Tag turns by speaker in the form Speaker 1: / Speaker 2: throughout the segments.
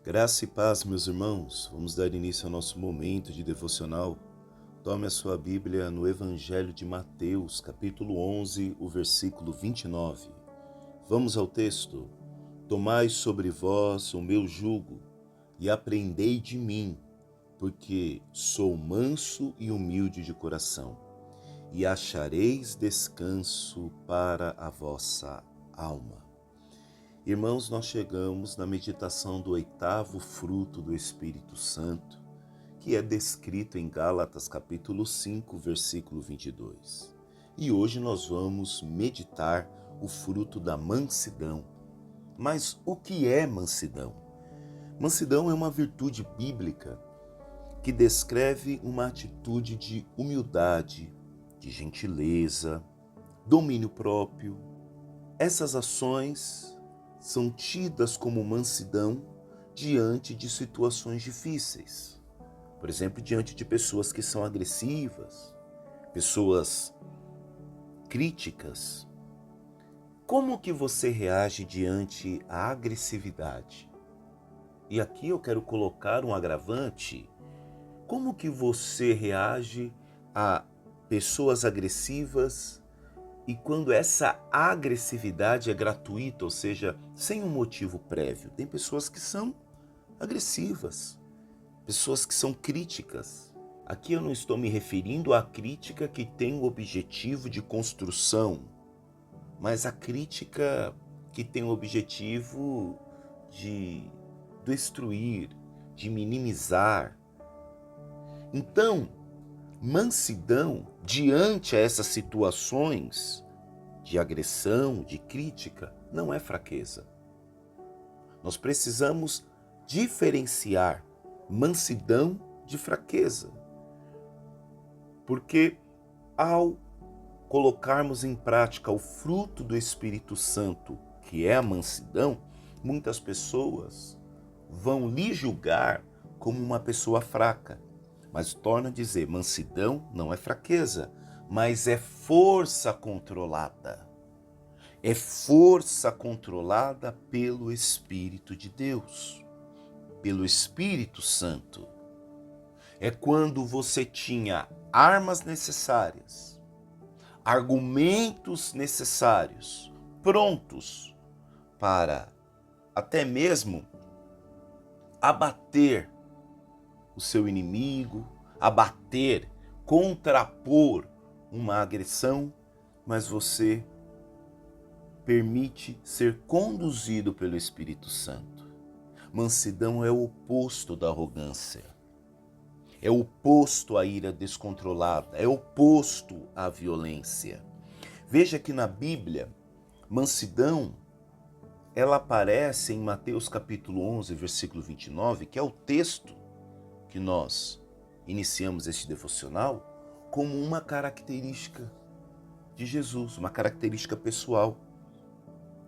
Speaker 1: Graça e paz, meus irmãos. Vamos dar início ao nosso momento de devocional. Tome a sua Bíblia no Evangelho de Mateus, capítulo 11, o versículo 29. Vamos ao texto. Tomai sobre vós o meu jugo e aprendei de mim, porque sou manso e humilde de coração, e achareis descanso para a vossa alma. Irmãos, nós chegamos na meditação do 8º fruto do Espírito Santo, que é descrito em Gálatas capítulo 5, versículo 22. E hoje nós vamos meditar o fruto da mansidão. Mas o que é mansidão? Mansidão é uma virtude bíblica que descreve uma atitude de humildade, de gentileza, domínio próprio. Essas ações são tidas como mansidão diante de situações difíceis. Por exemplo, diante de pessoas que são agressivas, pessoas críticas. Como que você reage diante à agressividade? E aqui eu quero colocar um agravante. Como que você reage a pessoas agressivas e quando essa agressividade é gratuita, ou seja, sem um motivo prévio? Tem pessoas que são agressivas, pessoas que são críticas. Aqui eu não estou me referindo à crítica que tem o objetivo de construção, mas à crítica que tem o objetivo de destruir, de minimizar. Então, mansidão diante a essas situações de agressão, de crítica, não é fraqueza. Nós precisamos diferenciar mansidão de fraqueza. Porque ao colocarmos em prática o fruto do Espírito Santo, que é a mansidão, muitas pessoas vão lhe julgar como uma pessoa fraca. Mas torna a dizer, mansidão não é fraqueza, mas é força controlada. É força controlada pelo Espírito de Deus, pelo Espírito Santo. É quando você tinha armas necessárias, argumentos necessários, prontos para até mesmo abater o seu inimigo, abater, contrapor uma agressão, mas você permite ser conduzido pelo Espírito Santo. Mansidão é o oposto da arrogância, é o oposto à ira descontrolada, é o oposto à violência. Veja que na Bíblia, mansidão, ela aparece em Mateus capítulo 11, versículo 29, que é o texto que nós iniciamos este devocional, como uma característica de Jesus, uma característica pessoal.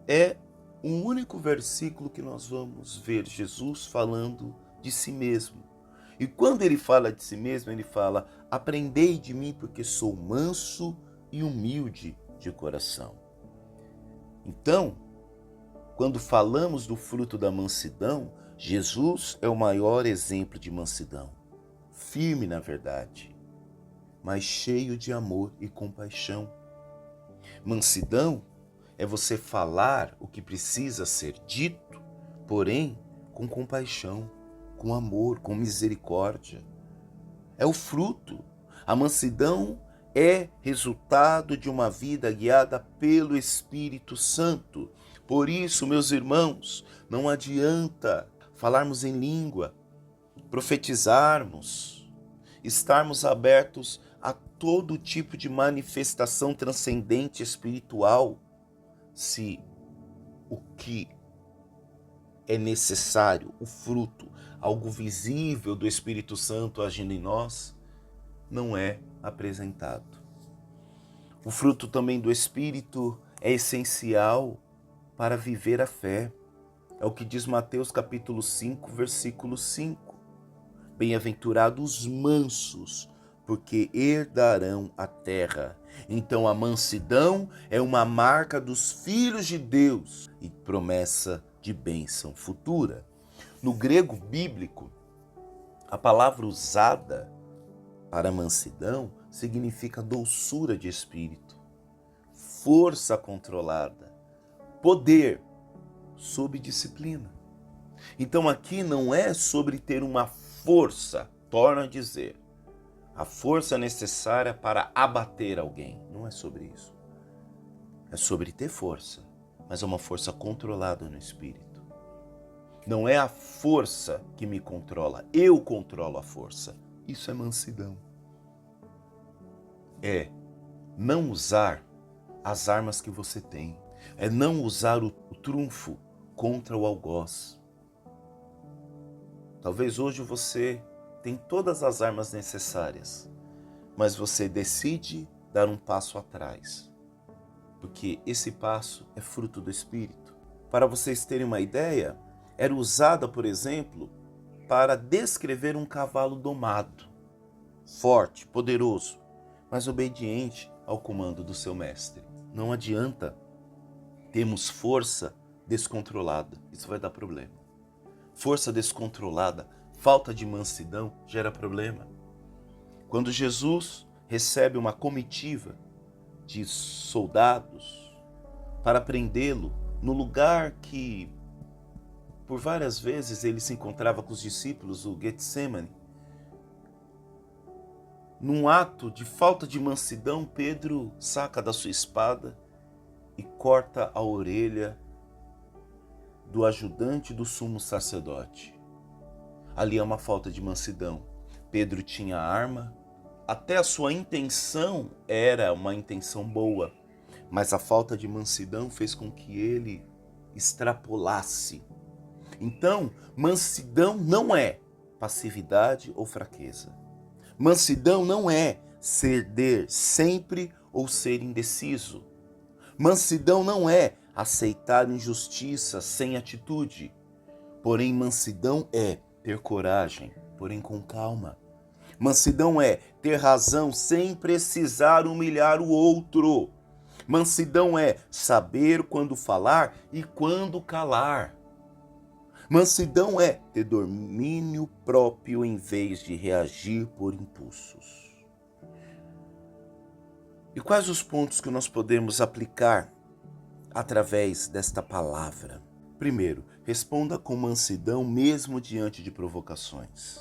Speaker 1: É um único versículo que nós vamos ver Jesus falando de si mesmo. E quando ele fala de si mesmo, ele fala: aprendei de mim porque sou manso e humilde de coração. Então, quando falamos do fruto da mansidão, Jesus é o maior exemplo de mansidão, firme na verdade, mas cheio de amor e compaixão. Mansidão é você falar o que precisa ser dito, porém com compaixão, com amor, com misericórdia. É o fruto. A mansidão é resultado de uma vida guiada pelo Espírito Santo. Por isso, meus irmãos, não adianta falarmos em língua, profetizarmos, estarmos abertos a todo tipo de manifestação transcendente espiritual, se o que é necessário, o fruto, algo visível do Espírito Santo agindo em nós, não é apresentado. O fruto também do Espírito é essencial para viver a fé. É o que diz Mateus capítulo 5, versículo 5. Bem-aventurados os mansos, porque herdarão a terra. Então a mansidão é uma marca dos filhos de Deus e promessa de bênção futura. No grego bíblico, a palavra usada para mansidão significa doçura de espírito, força controlada, poder sob disciplina. Então aqui não é sobre ter uma força, torno a dizer, a força necessária para abater alguém. Não é sobre isso. É sobre ter força, mas é uma força controlada no espírito. Não é a força que me controla, eu controlo a força. Isso é mansidão. É não usar as armas que você tem. É não usar o trunfo contra o algoz. Talvez hoje você tem todas as armas necessárias, mas você decide dar um passo atrás, porque esse passo é fruto do Espírito. Para vocês terem uma ideia, era usada, por exemplo, para descrever um cavalo domado, forte, poderoso, mas obediente ao comando do seu mestre. Não adianta termos força descontrolada, isso vai dar problema. Força descontrolada, falta de mansidão gera problema. Quando Jesus recebe uma comitiva de soldados para prendê-lo no lugar que por várias vezes ele se encontrava com os discípulos, o Getsemane, num ato de falta de mansidão, Pedro saca da sua espada e corta a orelha do ajudante do sumo sacerdote. Ali é uma falta de mansidão. Pedro tinha arma, até a sua intenção era uma intenção boa, mas a falta de mansidão fez com que ele extrapolasse. Então, mansidão não é passividade ou fraqueza. Mansidão não é ceder sempre ou ser indeciso. Mansidão não é aceitar injustiça sem atitude. Porém, mansidão é ter coragem, porém com calma. Mansidão é ter razão sem precisar humilhar o outro. Mansidão é saber quando falar e quando calar. Mansidão é ter domínio próprio em vez de reagir por impulsos. E quais os pontos que nós podemos aplicar através desta palavra? Primeiro, responda com mansidão mesmo diante de provocações.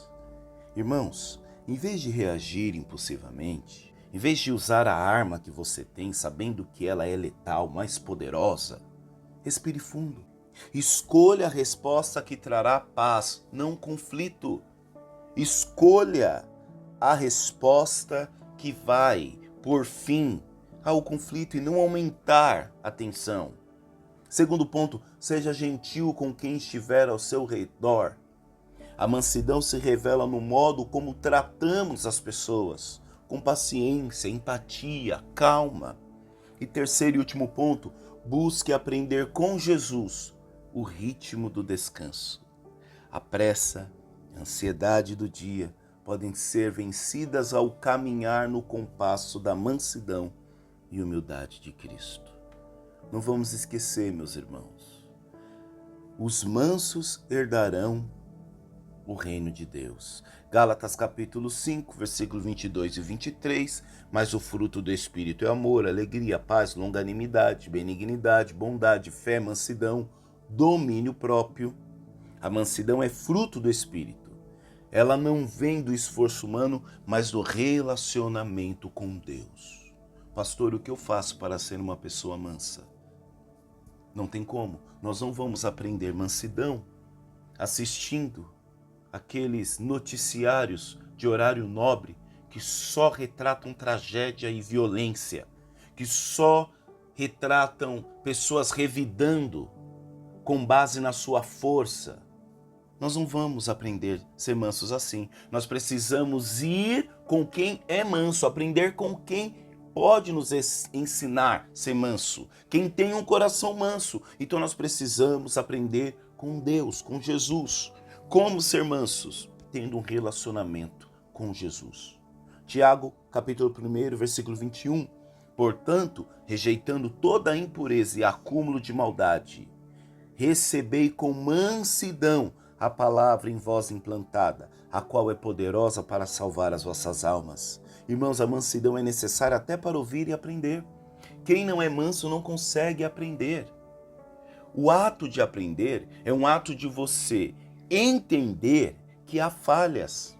Speaker 1: Irmãos, em vez de reagir impulsivamente, em vez de usar a arma que você tem, sabendo que ela é letal, mais poderosa, respire fundo. Escolha a resposta que trará paz, não conflito. Escolha a resposta que vai por fim ao conflito e não aumentar a tensão. Segundo ponto, seja gentil com quem estiver ao seu redor. A mansidão se revela no modo como tratamos as pessoas, com paciência, empatia, calma. E terceiro e último ponto, busque aprender com Jesus o ritmo do descanso. A pressa e a ansiedade do dia podem ser vencidas ao caminhar no compasso da mansidão e humildade de Cristo. Não vamos esquecer, meus irmãos, os mansos herdarão o reino de Deus. Gálatas capítulo 5, versículo 22 e 23, mas o fruto do Espírito é amor, alegria, paz, longanimidade, benignidade, bondade, fé, mansidão, domínio próprio. A mansidão é fruto do Espírito. Ela não vem do esforço humano, mas do relacionamento com Deus. Pastor, o que eu faço para ser uma pessoa mansa? Não tem como. Nós não vamos aprender mansidão assistindo aqueles noticiários de horário nobre que só retratam tragédia e violência, que só retratam pessoas revidando com base na sua força. Nós não vamos aprender a ser mansos assim. Nós precisamos ir com quem é manso, aprender com quem pode nos ensinar a ser manso, quem tem um coração manso. Então nós precisamos aprender com Deus, com Jesus. Como ser mansos? Tendo um relacionamento com Jesus. Tiago, capítulo 1, versículo 21. Portanto, rejeitando toda a impureza e acúmulo de maldade, recebei com mansidão a palavra em vós implantada, a qual é poderosa para salvar as vossas almas. Irmãos, a mansidão é necessária até para ouvir e aprender. Quem não é manso não consegue aprender. O ato de aprender é um ato de você entender que há falhas,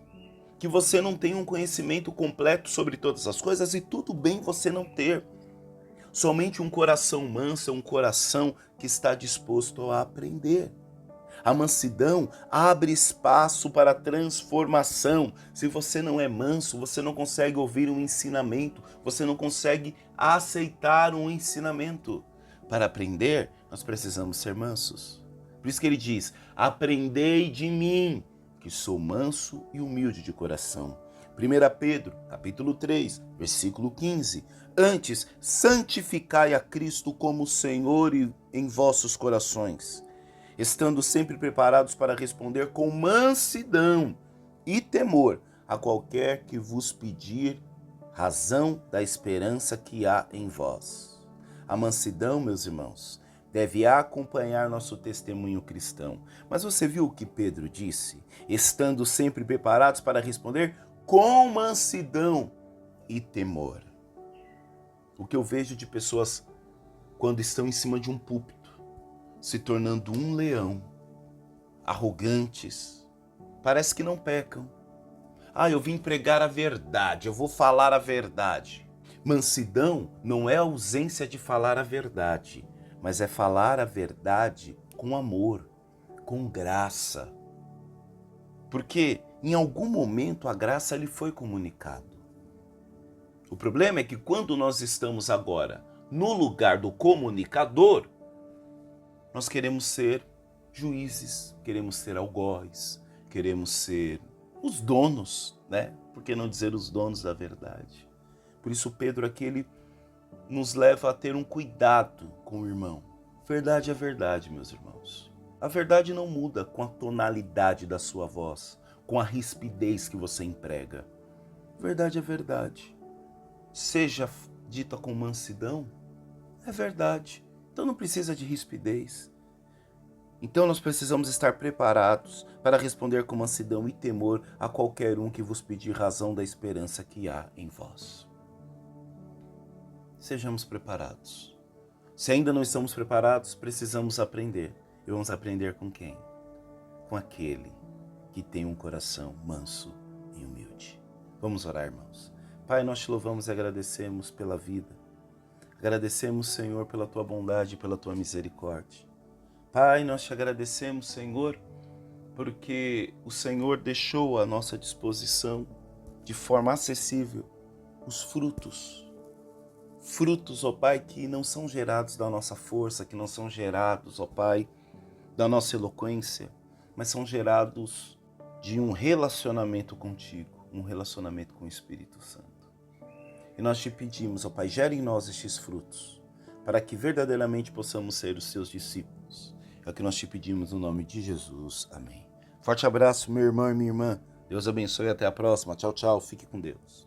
Speaker 1: que você não tem um conhecimento completo sobre todas as coisas e tudo bem você não ter. Somente um coração manso é um coração que está disposto a aprender. A mansidão abre espaço para transformação. Se você não é manso, você não consegue ouvir um ensinamento, você não consegue aceitar um ensinamento. Para aprender, nós precisamos ser mansos. Por isso que ele diz: aprendei de mim, que sou manso e humilde de coração. 1 Pedro, capítulo 3, versículo 15. Antes, santificai a Cristo como Senhor em vossos corações, estando sempre preparados para responder com mansidão e temor a qualquer que vos pedir razão da esperança que há em vós. A mansidão, meus irmãos, deve acompanhar nosso testemunho cristão. Mas você viu o que Pedro disse? Estando sempre preparados para responder com mansidão e temor. O que eu vejo de pessoas quando estão em cima de um púlpito, se tornando um leão, arrogantes, parece que não pecam. Eu vim pregar a verdade, eu vou falar a verdade. Mansidão não é a ausência de falar a verdade, mas é falar a verdade com amor, com graça. Porque em algum momento a graça lhe foi comunicada. O problema é que quando nós estamos agora no lugar do comunicador, nós queremos ser juízes, queremos ser algozes, queremos ser os donos, né? Por que não dizer os donos da verdade? Por isso Pedro aqui, ele nos leva a ter um cuidado com o irmão. Verdade é verdade, meus irmãos. A verdade não muda com a tonalidade da sua voz, com a rispidez que você emprega. Verdade é verdade. Seja dita com mansidão, é verdade. Então não precisa de rispidez. Então nós precisamos estar preparados para responder com mansidão e temor a qualquer um que vos pedir razão da esperança que há em vós. Sejamos preparados. Se ainda não estamos preparados, precisamos aprender. E vamos aprender com quem? Com aquele que tem um coração manso e humilde. Vamos orar, irmãos. Pai, nós te louvamos e agradecemos pela vida. Agradecemos, Senhor, pela tua bondade e pela tua misericórdia. Pai, nós te agradecemos, Senhor, porque o Senhor deixou à nossa disposição, de forma acessível, os frutos. Frutos, ó Pai, que não são gerados da nossa força, que não são gerados, ó Pai, da nossa eloquência, mas são gerados de um relacionamento contigo, um relacionamento com o Espírito Santo. E nós te pedimos, ó Pai, gere em nós estes frutos, para que verdadeiramente possamos ser os seus discípulos. É o que nós te pedimos no nome de Jesus. Amém. Forte abraço, meu irmão e minha irmã. Deus abençoe e até a próxima. Tchau, tchau. Fique com Deus.